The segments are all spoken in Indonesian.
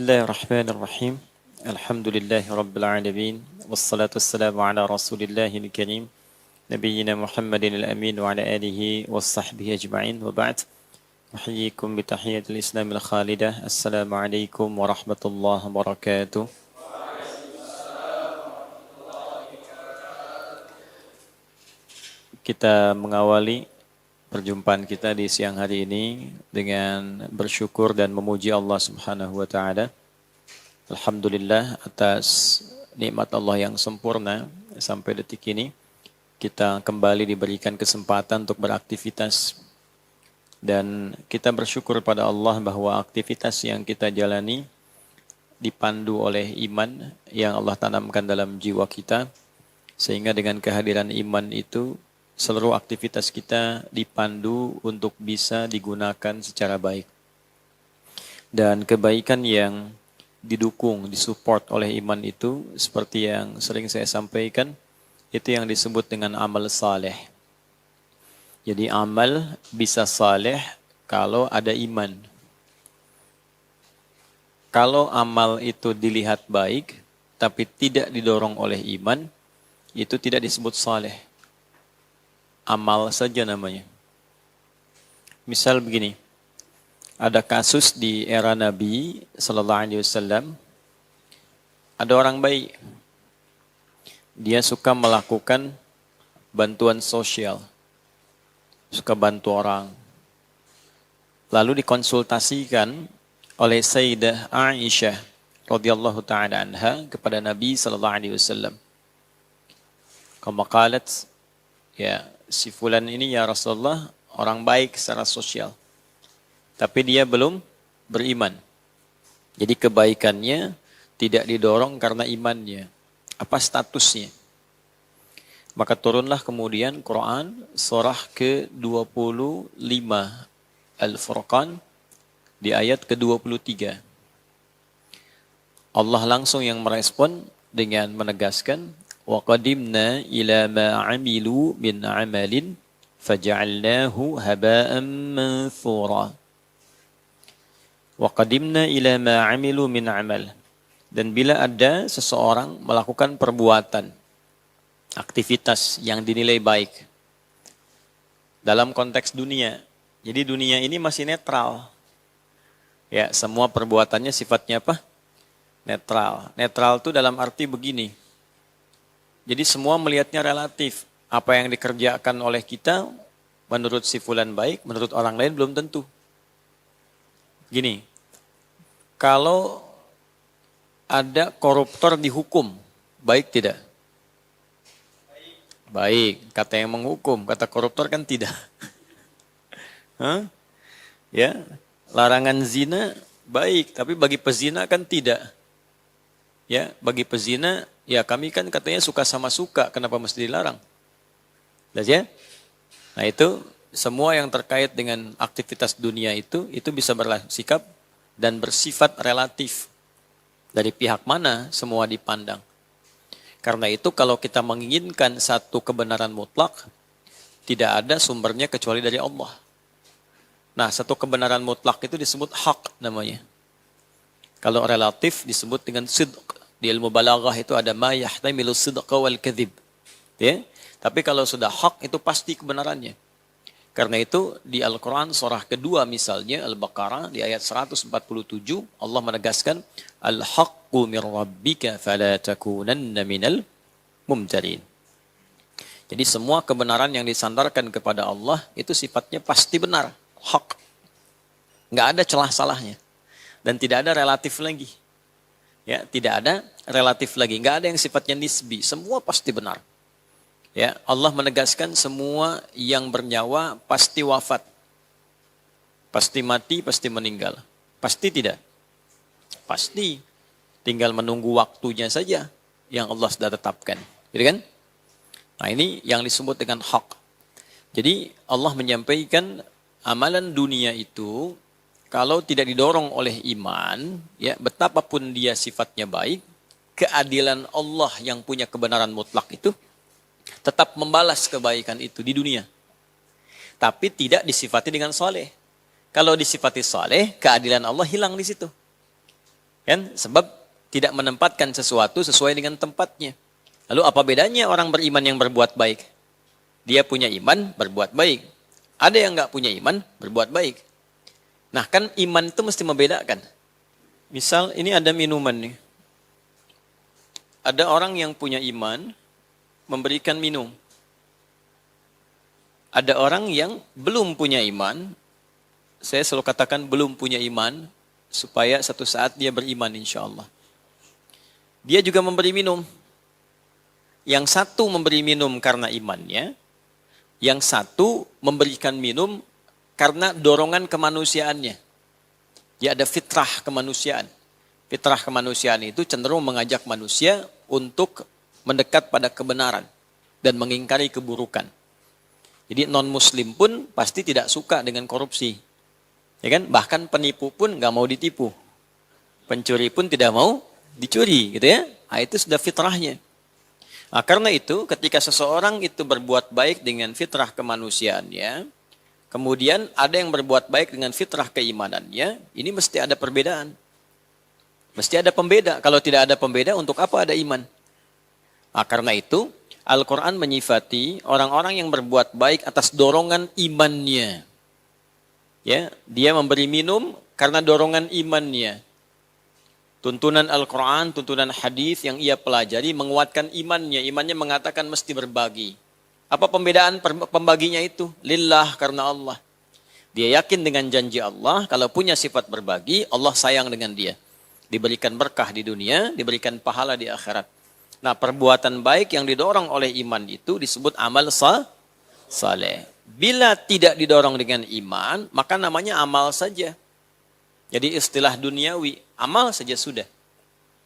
Bismillahirrahmanirrahim. Alhamdulillahi Rabbil alamin. Wassalatu wassalamu ala rasulillahil karim. Nabiyyina Muhammadin al-amin wa ala alihi wa sahbihi ajma'in. Wa ba'd. Uhyikum bitahiyatil islamil khalidah. Assalamualaikum warahmatullahi wabarakatuh. Kita mengawali perjumpaan kita di siang hari ini dengan bersyukur dan memuji Allah Subhanahu wa taala. Alhamdulillah atas nikmat Allah yang sempurna sampai detik ini kita kembali diberikan kesempatan untuk beraktivitas dan kita bersyukur pada Allah bahwa aktivitas yang kita jalani dipandu oleh iman yang Allah tanamkan dalam jiwa kita sehingga dengan kehadiran iman itu seluruh aktivitas kita dipandu untuk bisa digunakan secara baik. Dan kebaikan yang didukung, disupport oleh iman itu, seperti yang sering saya sampaikan, itu yang disebut dengan amal saleh. Jadi amal bisa saleh kalau ada iman. Kalau amal itu dilihat baik, tapi tidak didorong oleh iman, itu tidak disebut saleh. Amal saja namanya. Misal begini, ada kasus di era Nabi Sallallahu Alaihi Wasallam, ada orang baik, dia suka melakukan bantuan sosial, suka bantu orang. Lalu dikonsultasikan oleh Sayyidah Aisyah radhiyallahu taala anha kepada Nabi Sallallahu Alaihi Wasallam. Kama qalat, ya, si fulan ini ya Rasulullah orang baik secara sosial. Tapi dia belum beriman. Jadi kebaikannya tidak didorong karena imannya. Apa statusnya? Maka turunlah kemudian Quran surah ke-25 Al-Furqan di ayat ke-23. Allah langsung yang merespon dengan menegaskan وَقَدِمْنَا إِلَى مَا عَمِلُوا مِنْ عَمَلٍ فَجَعَلْنَاهُ هَبَاءً مَنْثُورًا وَقَدِمْنَا إِلَى مَا عَمِلُوا مِنْ عَمَلٍ. Dan bila ada seseorang melakukan perbuatan, aktivitas yang dinilai baik dalam konteks dunia. Jadi dunia ini masih netral. Ya, semua perbuatannya sifatnya apa? Netral. Netral itu dalam arti begini. Jadi semua melihatnya relatif. Apa yang dikerjakan oleh kita, menurut si fulan baik, menurut orang lain belum tentu. Gini, kalau ada koruptor dihukum, baik tidak? Baik, kata yang menghukum, kata koruptor kan tidak. Hah? Ya, larangan zina baik, tapi bagi pezina kan tidak. Ya, bagi pezina, ya kami kan katanya suka sama suka, kenapa mesti dilarang? Jelas ya? Nah itu, semua yang terkait dengan aktivitas dunia itu bisa bersikap dan bersifat relatif. Dari pihak mana semua dipandang. Karena itu kalau kita menginginkan satu kebenaran mutlak, tidak ada sumbernya kecuali dari Allah. Nah satu kebenaran mutlak itu disebut hak namanya. Kalau relatif disebut dengan sidq. Di ilmu balaghah itu ada ma yahtamilu sidqa wal kadhib. Ya? Tapi kalau sudah hak itu pasti kebenarannya. Karena itu di Al-Quran surah kedua misalnya Al-Baqarah di ayat 147 Allah menegaskan Al-haqqu min rabbika fala takunanna minal mumtarin. Jadi semua kebenaran yang disandarkan kepada Allah itu sifatnya pasti benar, hak. Enggak ada celah salahnya dan tidak ada relatif lagi. Ya, tidak ada relatif lagi, enggak ada yang sifatnya nisbi, semua pasti benar. Ya, Allah menegaskan semua yang bernyawa pasti wafat. Pasti mati, pasti meninggal. Pasti tidak? Pasti. Tinggal menunggu waktunya saja yang Allah sudah tetapkan. Gitu kan? Nah, ini yang disebut dengan hak. Jadi Allah menyampaikan amalan dunia itu kalau tidak didorong oleh iman, ya betapapun dia sifatnya baik, keadilan Allah yang punya kebenaran mutlak itu tetap membalas kebaikan itu di dunia. Tapi tidak disifati dengan soleh. Kalau disifati soleh, keadilan Allah hilang di situ. Kan? Sebab tidak menempatkan sesuatu sesuai dengan tempatnya. Lalu apa bedanya orang beriman yang berbuat baik? Dia punya iman, berbuat baik. Ada yang nggak punya iman, berbuat baik. Nah kan iman itu mesti membedakan. Misal ini ada minuman nih. Ada orang yang punya iman, memberikan minum. Ada orang yang belum punya iman, saya selalu katakan belum punya iman, supaya satu saat dia beriman insya Allah. Dia juga memberi minum. Yang satu memberi minum karena imannya, yang satu memberikan minum karena dorongan kemanusiaannya. Dia ada fitrah kemanusiaan. Fitrah kemanusiaan itu cenderung mengajak manusia untuk mendekat pada kebenaran dan mengingkari keburukan. Jadi non-muslim pun pasti tidak suka dengan korupsi. Ya kan? Bahkan penipu pun nggak mau ditipu. Pencuri pun tidak mau dicuri, gitu ya. Nah, itu sudah fitrahnya. Nah, karena itu ketika seseorang itu berbuat baik dengan fitrah kemanusiaannya, kemudian ada yang berbuat baik dengan fitrah keimanannya, ini mesti ada perbedaan. Mesti ada pembeda. Kalau tidak ada pembeda, untuk apa ada iman? Nah, karena itu Al-Quran menyifati orang-orang yang berbuat baik atas dorongan imannya. Ya, dia memberi minum karena dorongan imannya. Tuntunan Al-Quran, tuntunan hadis yang ia pelajari menguatkan imannya. Imannya mengatakan mesti berbagi. Apa pembedaan pembaginya itu? Lillah, karena Allah. Dia yakin dengan janji Allah, kalau punya sifat berbagi, Allah sayang dengan dia. Diberikan berkah di dunia, diberikan pahala di akhirat. Nah, perbuatan baik yang didorong oleh iman itu disebut amal saleh. Bila tidak didorong dengan iman, maka namanya amal saja. Jadi istilah duniawi, amal saja sudah.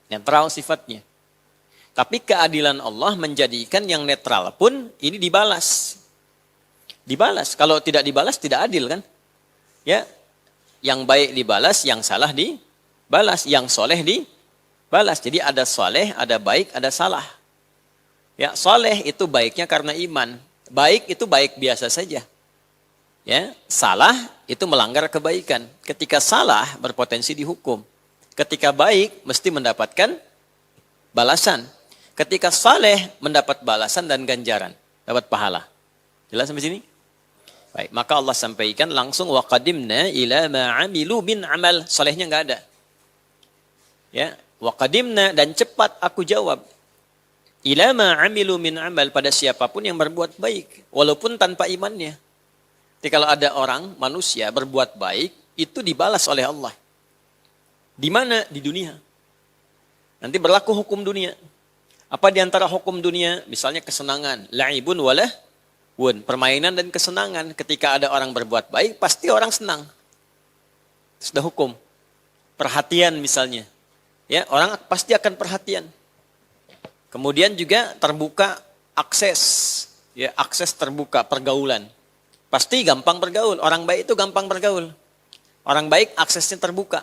Netral sifatnya. Tapi keadilan Allah menjadikan yang netral pun ini dibalas. Dibalas. Kalau tidak dibalas tidak adil kan? Ya. Yang baik dibalas, yang salah dibalas, yang soleh dibalas. Jadi ada soleh, ada baik, ada salah. Ya, soleh itu baiknya karena iman. Baik itu baik biasa saja. Ya, salah itu melanggar kebaikan. Ketika salah berpotensi dihukum. Ketika baik mesti mendapatkan balasan. Ketika saleh mendapat balasan dan ganjaran, dapat pahala. Jelas sampai sini? Baik, maka Allah sampaikan langsung wa qadimna ila ma 'amilu min amal. Salehnya enggak ada. Ya, wa qadimna dan cepat aku jawab. Ila ma 'amilu min amal pada siapapun yang berbuat baik walaupun tanpa imannya. Jadi kalau ada orang manusia berbuat baik itu dibalas oleh Allah. Di mana? Di dunia. Nanti berlaku hukum dunia. Apa di antara hukum dunia? Misalnya kesenangan. La'ibun walahwun. Permainan dan kesenangan. Ketika ada orang berbuat baik, pasti orang senang. Sudah hukum. Perhatian misalnya. Ya, orang pasti akan perhatian. Kemudian juga terbuka akses. Ya, akses terbuka, pergaulan. Pasti gampang bergaul. Orang baik itu gampang bergaul. Orang baik aksesnya terbuka.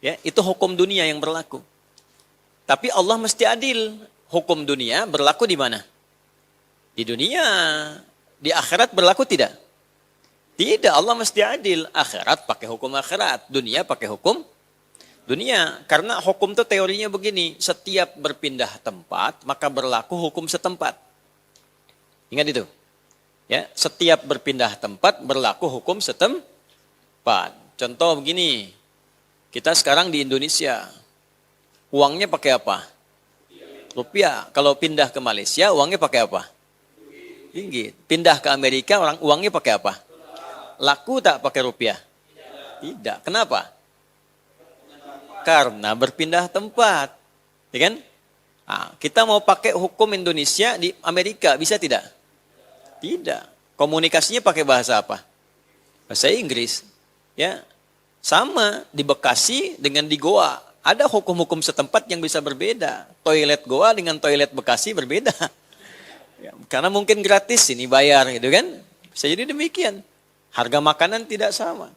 Ya, itu hukum dunia yang berlaku. Tapi Allah mesti adil. Hukum dunia berlaku di mana? Di dunia. Di akhirat berlaku tidak? Tidak, Allah mesti adil. Akhirat pakai hukum akhirat. Dunia pakai hukum dunia. Karena hukum itu teorinya begini. Setiap berpindah tempat, maka berlaku hukum setempat. Ingat itu. Ya, setiap berpindah tempat, berlaku hukum setempat. Contoh begini. Kita sekarang di Indonesia. Uangnya pakai apa? Rupiah. Kalau pindah ke Malaysia, uangnya pakai apa? Ringgit. Pindah ke Amerika, uangnya pakai apa? Laku tak pakai rupiah? Tidak. Kenapa? Karena berpindah tempat. Ya kan? Nah, kita mau pakai hukum Indonesia di Amerika, bisa tidak? Tidak. Komunikasinya pakai bahasa apa? Bahasa Inggris. Ya. Sama di Bekasi dengan di Goa. Ada hukum-hukum setempat yang bisa berbeda. Toilet Goa dengan toilet Bekasi berbeda. Ya, karena mungkin gratis ini bayar gitu kan. Bisa jadi demikian. Harga makanan tidak sama.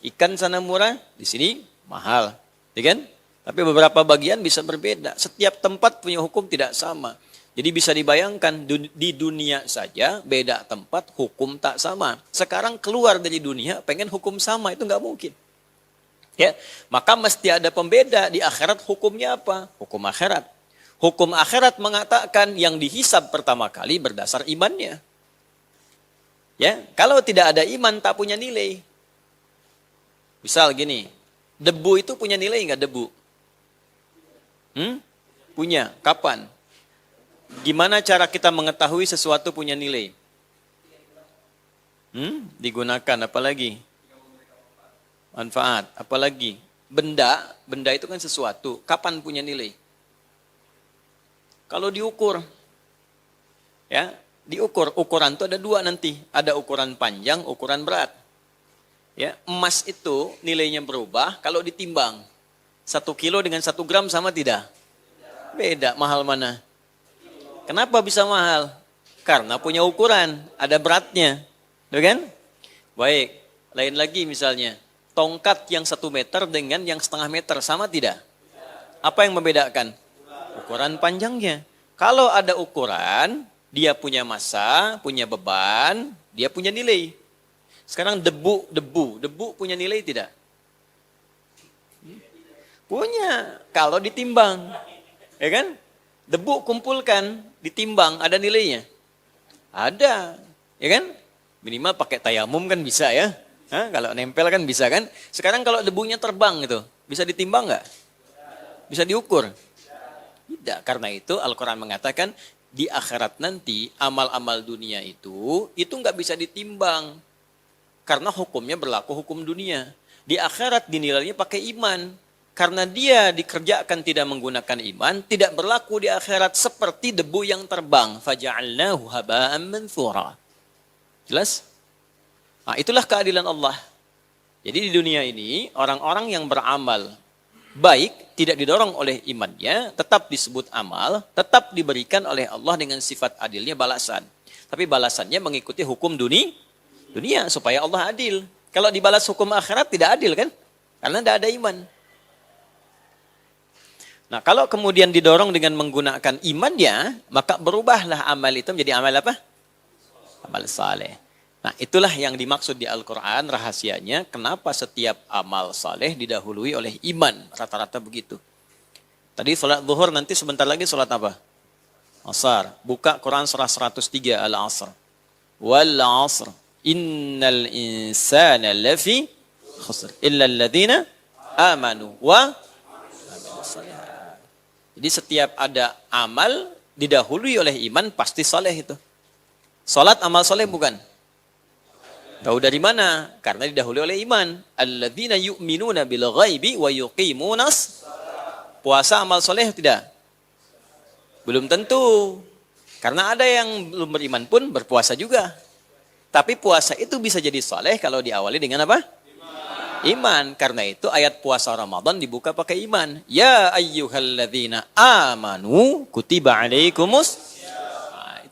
Ikan sana murah, di sini mahal. Ya kan? Tapi beberapa bagian bisa berbeda. Setiap tempat punya hukum tidak sama. Jadi bisa dibayangkan di dunia saja beda tempat hukum tak sama. Sekarang keluar dari dunia pengen hukum sama itu nggak mungkin. Ya, maka mesti ada pembeda di akhirat. Hukumnya apa? Hukum akhirat. Hukum akhirat mengatakan yang dihisab pertama kali berdasar imannya. Ya, kalau tidak ada iman tak punya nilai. Misal gini, debu itu punya nilai enggak debu? Punya. Kapan? Gimana cara kita mengetahui sesuatu punya nilai? Digunakan apalagi? Manfaat, apalagi benda itu kan sesuatu. Kapan punya nilai? Kalau diukur, ya, diukur. Ukuran itu ada dua nanti. Ada ukuran panjang, ukuran berat. Ya, emas itu nilainya berubah kalau ditimbang. 1 kilo dengan 1 gram sama tidak? Beda. Mahal mana? Kenapa bisa mahal? Karena punya ukuran, ada beratnya, betul kan? Baik, lain lagi misalnya. Tongkat yang 1 meter dengan yang 1/2 meter sama tidak? Apa yang membedakan? Ukuran panjangnya. Kalau ada ukuran, dia punya massa, punya beban, dia punya nilai. Sekarang debu punya nilai tidak? Punya. Kalau ditimbang, ya kan? Debu kumpulkan, ditimbang, ada nilainya? Ada, ya kan? Minimal pakai tayamum kan bisa ya? Kalau nempel kan bisa kan? Sekarang kalau debunya terbang itu, bisa ditimbang nggak? Bisa diukur? Tidak. Karena itu Al-Quran mengatakan di akhirat nanti amal-amal dunia itu nggak bisa ditimbang. Karena hukumnya berlaku hukum dunia. Di akhirat dinilainya pakai iman. Karena dia dikerjakan tidak menggunakan iman, tidak berlaku di akhirat seperti debu yang terbang. Faja'alnahu haba'an manthura. Jelas? Nah, itulah keadilan Allah. Jadi di dunia ini, orang-orang yang beramal baik, tidak didorong oleh imannya, tetap disebut amal, tetap diberikan oleh Allah dengan sifat adilnya balasan. Tapi balasannya mengikuti hukum dunia, supaya Allah adil. Kalau dibalas hukum akhirat tidak adil kan? Karena tidak ada iman. Nah, kalau kemudian didorong dengan menggunakan imannya, maka berubahlah amal itu menjadi amal apa? Amal saleh. Nah, itulah yang dimaksud di Al-Quran rahasianya. Kenapa setiap amal saleh didahului oleh iman. Rata-rata begitu. Tadi sholat zuhur, nanti sebentar lagi sholat apa? Asar. Buka Quran surah 103 Al-Asr. Wal asr. Innal insana lafi khusr. Illa alladhina amanu wa amilus shalihat. Jadi setiap ada amal didahului oleh iman pasti saleh itu. Sholat amal saleh bukan? Tahu dari mana? Karena didahului oleh iman. Alladzina yu'minuna bil ghaibi wa yuqimunas. Puasa amal soleh tidak? Belum tentu. Karena ada yang belum beriman pun berpuasa juga. Tapi puasa itu bisa jadi soleh kalau diawali dengan apa? Iman. Karena itu ayat puasa Ramadan dibuka pakai iman. Ya ayyuhalladzina amanu kutiba alaikumus. Nah,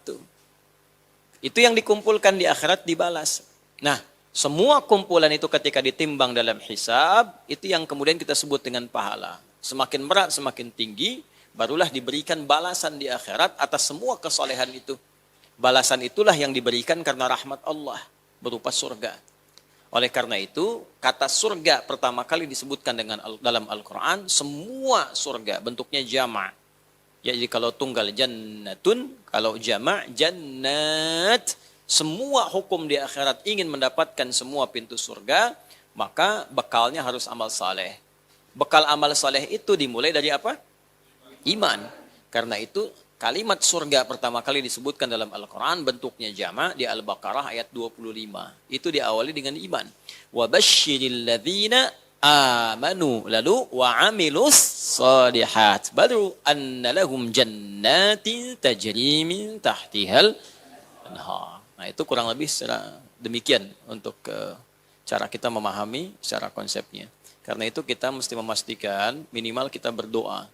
itu yang dikumpulkan di akhirat dibalas. Nah, semua kumpulan itu ketika ditimbang dalam hisab, itu yang kemudian kita sebut dengan pahala. Semakin berat, semakin tinggi, barulah diberikan balasan di akhirat atas semua kesolehan itu. Balasan itulah yang diberikan karena rahmat Allah, berupa surga. Oleh karena itu, kata surga pertama kali disebutkan dalam Al-Quran, semua surga bentuknya jama'. Ya, jadi kalau tunggal jannatun, kalau jama' jannat. Semua hukum di akhirat ingin mendapatkan semua pintu surga, maka bekalnya harus amal saleh. Bekal amal saleh itu dimulai dari apa? Iman. Karena itu kalimat surga pertama kali disebutkan dalam Al-Quran bentuknya jama' di Al-Baqarah ayat 25. Itu diawali dengan iman. Wa basyiril ladzina amanu lalu wa amilus shalihat baru anna lahum jannatin tajri min tahtihal anhar. Nah, itu kurang lebih secara demikian untuk cara kita memahami secara konsepnya. Karena itu kita mesti memastikan minimal kita berdoa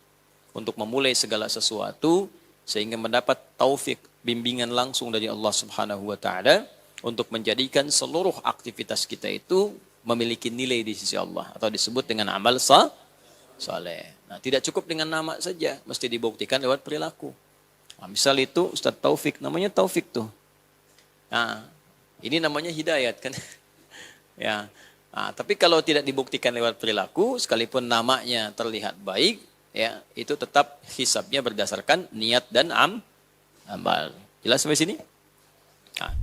untuk memulai segala sesuatu sehingga mendapat taufik bimbingan langsung dari Allah Subhanahu wa taala untuk menjadikan seluruh aktivitas kita itu memiliki nilai di sisi Allah atau disebut dengan amal saleh. Nah, tidak cukup dengan nama saja, mesti dibuktikan lewat perilaku. Nah, misal itu Ustaz Taufik, namanya Taufik tuh. Nah, ini namanya hidayat kan. Ya, Nah, tapi kalau tidak dibuktikan lewat perilaku, sekalipun namanya terlihat baik, ya itu tetap hisabnya berdasarkan niat dan amal. Jelas sampai sini? Nah,